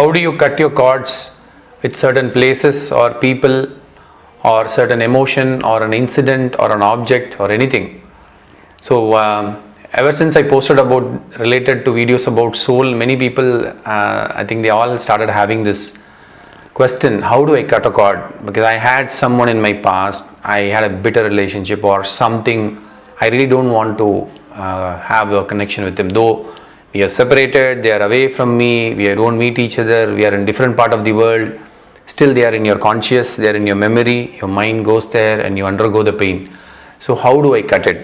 how do you cut your cords with certain places or people or certain emotion or an incident or an object or anything. So ever since I posted about related to videos about soul, many people I think they all started having this question, how do I cut a cord? Because I had someone in my past, I had a bitter relationship or something, I really don't want to have a connection with them. Though we are separated, they are away from me, we don't meet each other, we are in different part of the world, still they are in your conscious, they are in your memory, your mind goes there and you undergo the pain. So how do I cut it?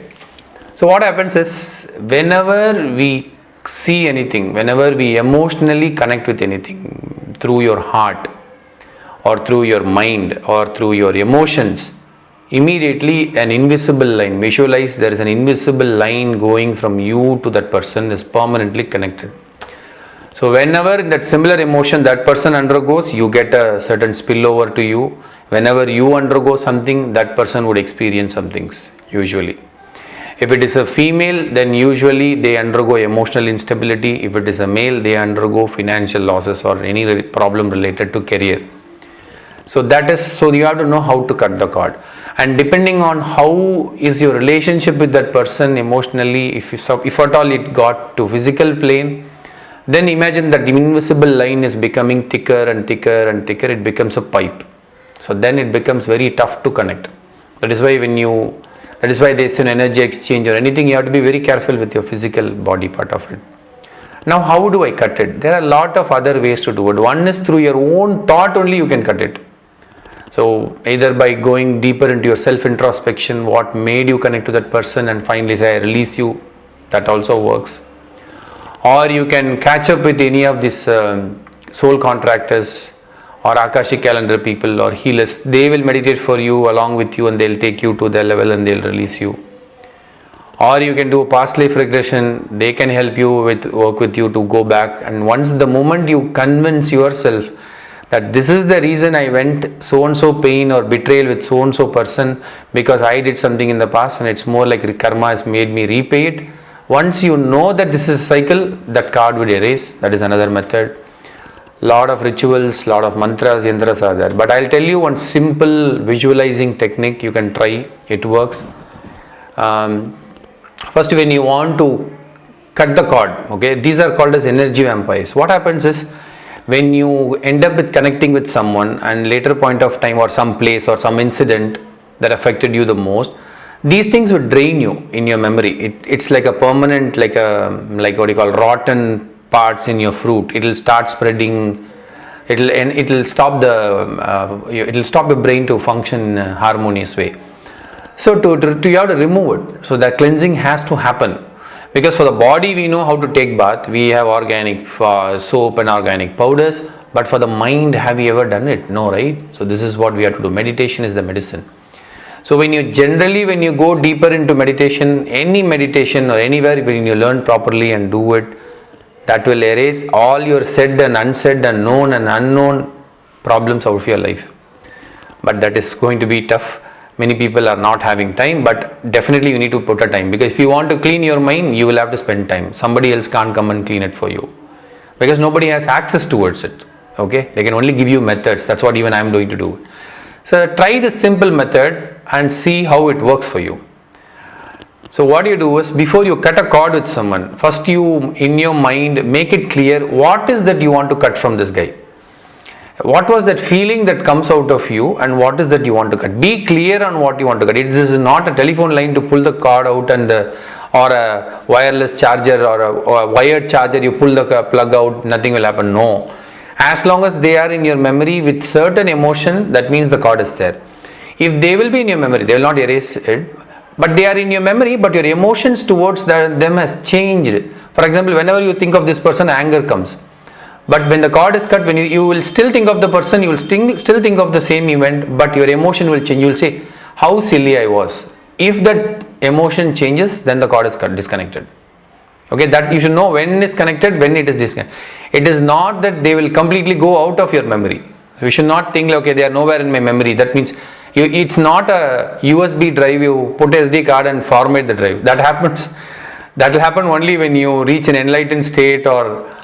So what happens is, whenever we see anything, whenever we emotionally connect with anything through your heart or through your mind or through your emotions, immediately an invisible line, visualize there is an invisible line going from you to that person, is permanently connected. So whenever in that similar emotion that person undergoes, you get a certain spillover to you. Whenever you undergo something, that person would experience some things usually. If it is a female, then usually they undergo emotional instability. If it is a male, they undergo financial losses or any problem related to career. So you have to know how to cut the cord. And depending on how is your relationship with that person emotionally, if at all it got to physical plane, then imagine that the invisible line is becoming thicker and thicker and thicker, it becomes a pipe. So then it becomes very tough to connect. That is why there is an energy exchange or anything, you have to be very careful with your physical body part of it. Now how do I cut it? There are a lot of other ways to do it. One is through your own thought only you can cut it. So either by going deeper into your self-introspection, what made you connect to that person, and finally say I release you, that also works. Or you can catch up with any of these soul contractors or Akashic calendar people or healers. They will meditate for you along with you and they'll take you to their level and they'll release you. Or you can do a past life regression. They can help you work with you to go back, and once the moment you convince yourself that this is the reason I went so and so pain or betrayal with so and so person, because I did something in the past and it's more like karma has made me repay it. Once you know that this is a cycle, that card would erase. That is another method. Lot of rituals, lot of mantras, yantras are there. But I'll tell you one simple visualizing technique you can try. It works. First, when you want to cut the cord, okay, these are called as energy vampires. What happens is, when you end up with connecting with someone and later point of time or some place or some incident that affected you the most, these things will drain you in your memory. It's like a permanent, like what you call rotten parts in your fruit. It will start spreading. It will stop the brain to function in a harmonious way. So you have to remove it. So that cleansing has to happen. Because for the body we know how to take bath. We have organic soap and organic powders. But for the mind, have you ever done it? No, right? So this is what we have to do. Meditation is the medicine. So when you go deeper into meditation, any meditation or anywhere, when you learn properly and do it, that will erase all your said and unsaid and known and unknown problems out of your life. But that is going to be tough. Many people are not having time, but definitely you need to put a time, because if you want to clean your mind, you will have to spend time. Somebody else can't come and clean it for you, because nobody has access towards it. Okay, they can only give you methods. That's what even I am doing to do. So try this simple method and see how it works for you. So what you do is, before you cut a cord with someone, first you in your mind make it clear what is that you want to cut from this guy. What was that feeling that comes out of you, and what is that you want to cut? Be clear on what you want to cut. This is not a telephone line to pull the cord out or a wireless charger or a wired charger, you pull the plug out, nothing will happen. No. As long as they are in your memory with certain emotion, that means the cord is there. If they will be in your memory, they will not erase it, but they are in your memory, but your emotions towards them has changed. For example, whenever you think of this person, anger comes. But when the cord is cut, when you will still think of the person, you will still think of the same event, but your emotion will change. You will say, how silly I was. If that emotion changes, then the cord is disconnected. Okay, that you should know when it is connected, when it is disconnected. It is not that they will completely go out of your memory. You should not think, okay, they are nowhere in my memory. That means it's not a USB drive, you put SD card and format the drive. That will happen only when you reach an enlightened state, or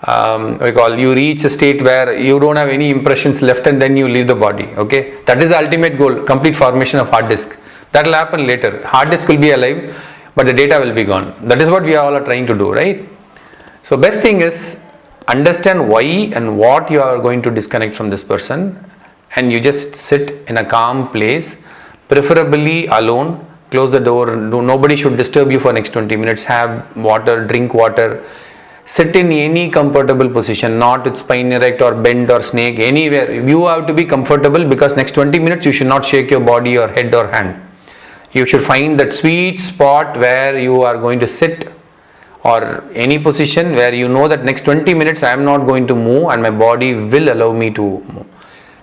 you reach a state where you don't have any impressions left and then you leave the body. Okay, that is the ultimate goal, complete formation of hard disk. That will happen later. Hard disk will be alive, but the data will be gone. That is what we all are trying to do, right? So best thing is understand why and what you are going to disconnect from this person, and you just sit in a calm place, preferably alone. Close the door. Nobody should disturb you for next 20 minutes. Have water, drink water. Sit in any comfortable position, not with spine erect or bent or snake, anywhere. You have to be comfortable, because next 20 minutes you should not shake your body or head or hand. You should find that sweet spot where you are going to sit, or any position where you know that next 20 minutes I am not going to move and my body will allow me to move.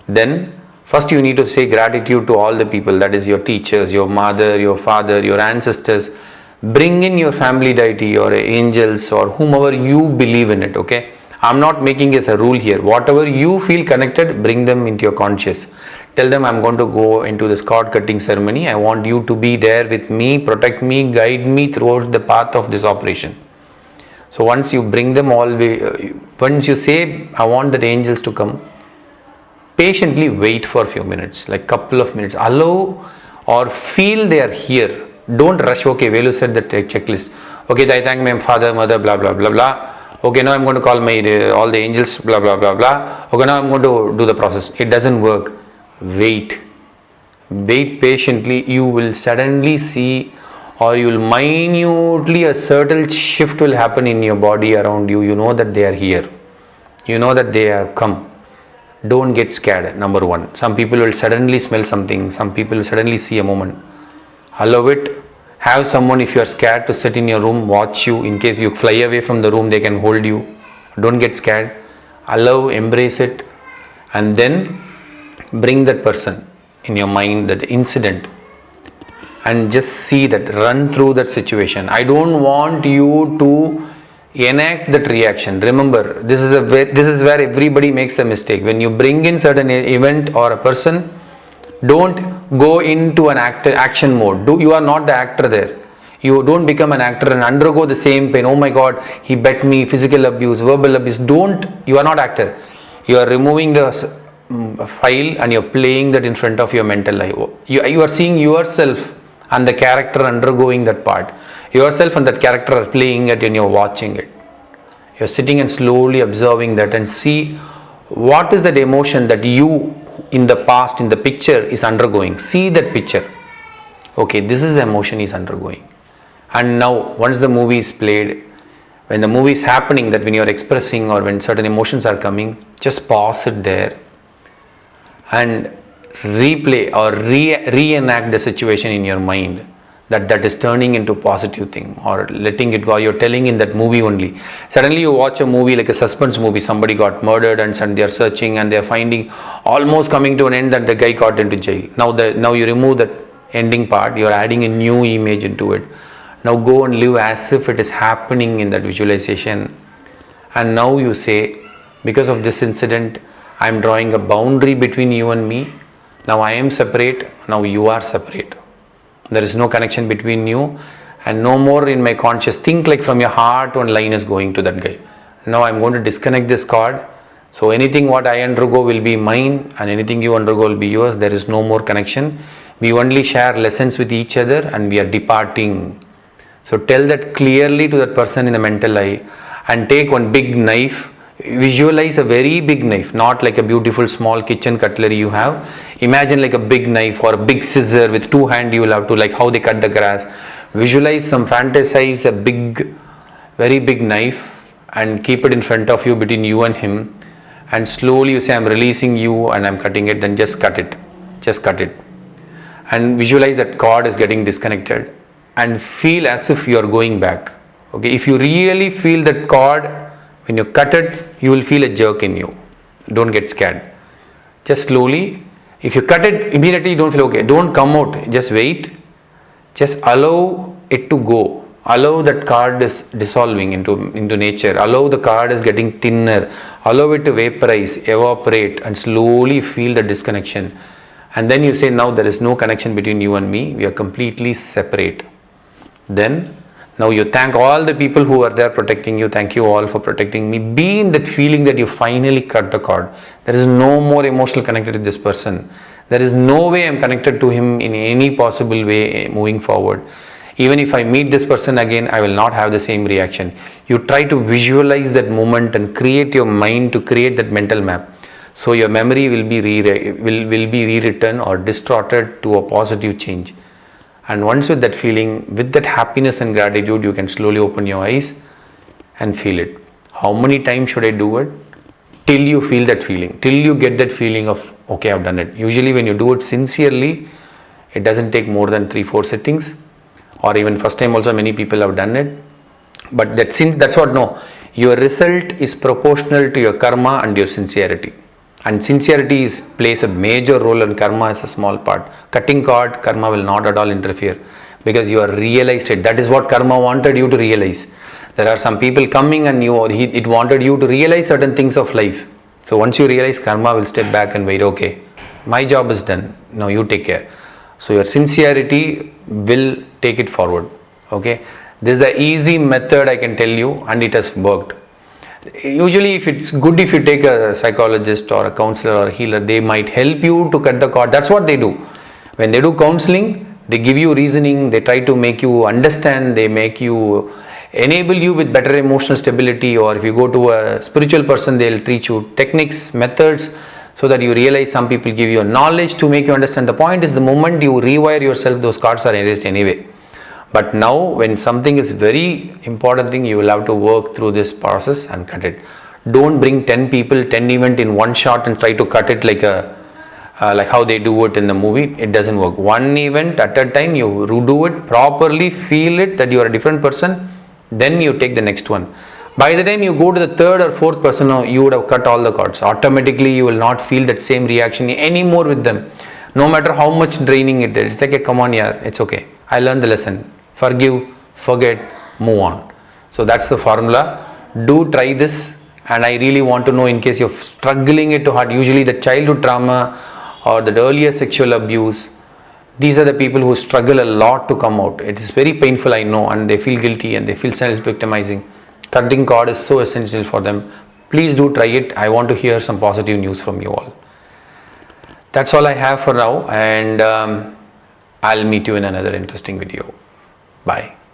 Then first you need to say gratitude to all the people, that is your teachers, your mother, your father, your ancestors. Bring in your family deity or angels or whomever you believe in it. Okay, I'm not making this a rule here. Whatever you feel connected, bring them into your conscious. Tell them, I'm going to go into this cord cutting ceremony. I want you to be there with me, protect me, guide me throughout the path of this operation. So once you bring them all, once you say, I want the angels to come, patiently wait for a few minutes, like couple of minutes. Allow or feel they are here. Don't rush. Okay, Velu said the checklist. Okay, I thank my father, mother, blah, blah, blah, blah. Okay, now I'm going to call my all the angels, blah, blah, blah, blah. Okay, now I'm going to do the process. It doesn't work. Wait. Wait patiently. You will suddenly see, or you will minutely, a certain shift will happen in your body around you. You know that they are here. You know that they have come. Don't get scared, number one. Some people will suddenly smell something. Some people will suddenly see a moment. Allow it. Have someone, if you are scared, to sit in your room, watch you. In case you fly away from the room, they can hold you. Don't get scared. Allow, embrace it, and then bring that person in your mind, that incident, and just see that, run through that situation. I don't want you to enact that reaction. Remember, this is where everybody makes a mistake. When you bring in certain event or a person, don't go into an action mode. You are not the actor there. You don't become an actor and undergo the same pain. Oh my God, he bet me, physical abuse, verbal abuse. You are not actor. You are removing the file and you're playing that in front of your mental eye. You are seeing yourself and the character undergoing that part. Yourself and that character are playing it and you're watching it. You're sitting and slowly observing that, and see what is that emotion that you in the past, in the picture, is undergoing. See that picture. Okay, this is the emotion he's undergoing. And now once the movie is played, when the movie is happening, that when you are expressing or when certain emotions are coming, just pause it there and replay or reenact the situation in your mind, that is turning into positive thing, or letting it go. You're telling in that movie only. Suddenly you watch a movie like a suspense movie, somebody got murdered and they are searching and they are finding, almost coming to an end, that the guy got into jail. Now you remove that ending part, you're adding a new image into it. Now go and live as if it is happening in that visualization. And now you say, because of this incident, I am drawing a boundary between you and me. Now I am separate, now you are separate. There is no connection between you, and no more in my conscious. Think like from your heart one line is going to that guy. Now I am going to disconnect this cord. So anything what I undergo will be mine, and anything you undergo will be yours. There is no more connection. We only share lessons with each other and we are departing. So tell that clearly to that person in the mental eye, and take one big knife. Visualize a very big knife, not like a beautiful small kitchen cutlery you have. Imagine like a big knife or a big scissor with two hands. You will have to, like how they cut the grass. Visualize, fantasize a big, very big knife, and keep it in front of you, between you and him, and slowly you say, I'm releasing you and I'm cutting it. Then just cut it, and visualize that cord is getting disconnected, and feel as if you are going back. Okay, if you really feel that cord, when you cut it, you will feel a jerk in you. Don't get scared. Just slowly. If you cut it immediately, don't feel okay. Don't come out. Just wait. Just allow it to go. Allow that cord is dissolving into nature. Allow the cord is getting thinner. Allow it to vaporize, evaporate, and slowly feel the disconnection. And then you say, now there is no connection between you and me. We are completely separate. Then Now you thank all the people who are there protecting you. Thank you all for protecting me. Be in that feeling that you finally cut the cord. There is no more emotional connected to this person. There is no way I'm connected to him in any possible way moving forward. Even if I meet this person again, I will not have the same reaction. You try to visualize that moment and create your mind to create that mental map. So your memory will be rewritten or distorted to a positive change. And once with that feeling, with that happiness and gratitude, you can slowly open your eyes and feel it. How many times should I do it? Till you feel that feeling, till you get that feeling of, okay, I've done it. Usually when you do it sincerely, it doesn't take more than 3-4 sittings, or even first time also many people have done it. But that's what, no, your result is proportional to your karma and your sincerity. And sincerity plays a major role, and karma is a small part. Cutting cord, karma will not at all interfere, because you are realized it. That is what karma wanted you to realize. There are some people coming and it wanted you to realize certain things of life. So once you realize, karma will step back and wait, okay, my job is done, now you take care. So your sincerity will take it forward. Okay, this is the easy method I can tell you, and it has worked. Usually if it's good, if you take a psychologist or a counselor or a healer, they might help you to cut the cord. That's what they do. When they do counseling, they give you reasoning, they try to make you understand, they enable you with better emotional stability. Or if you go to a spiritual person, they'll teach you techniques, methods, so that you realize. Some people give you knowledge to make you understand. The point is, the moment you rewire yourself, those cards are erased anyway. But now when something is very important thing, you will have to work through this process and cut it. Don't bring 10 people, 10 event in one shot and try to cut it like how they do it in the movie. It doesn't work. One event at a time, you do it properly, feel it that you are a different person, then you take the next one. By the time you go to the third or fourth person, you would have cut all the cards. Automatically you will not feel that same reaction anymore with them. No matter how much draining it is. It's like, come on, yeah, it's okay. I learned the lesson. Forgive, forget, move on. So that's the formula. Do try this. And I really want to know, in case you're struggling it too hard, usually the childhood trauma or the earlier sexual abuse, these are the people who struggle a lot to come out. It is very painful, I know, and they feel guilty and they feel self-victimizing. Cutting cord is so essential for them. Please do try it. I want to hear some positive news from you all. That's all I have for now, and I'll meet you in another interesting video. Bye.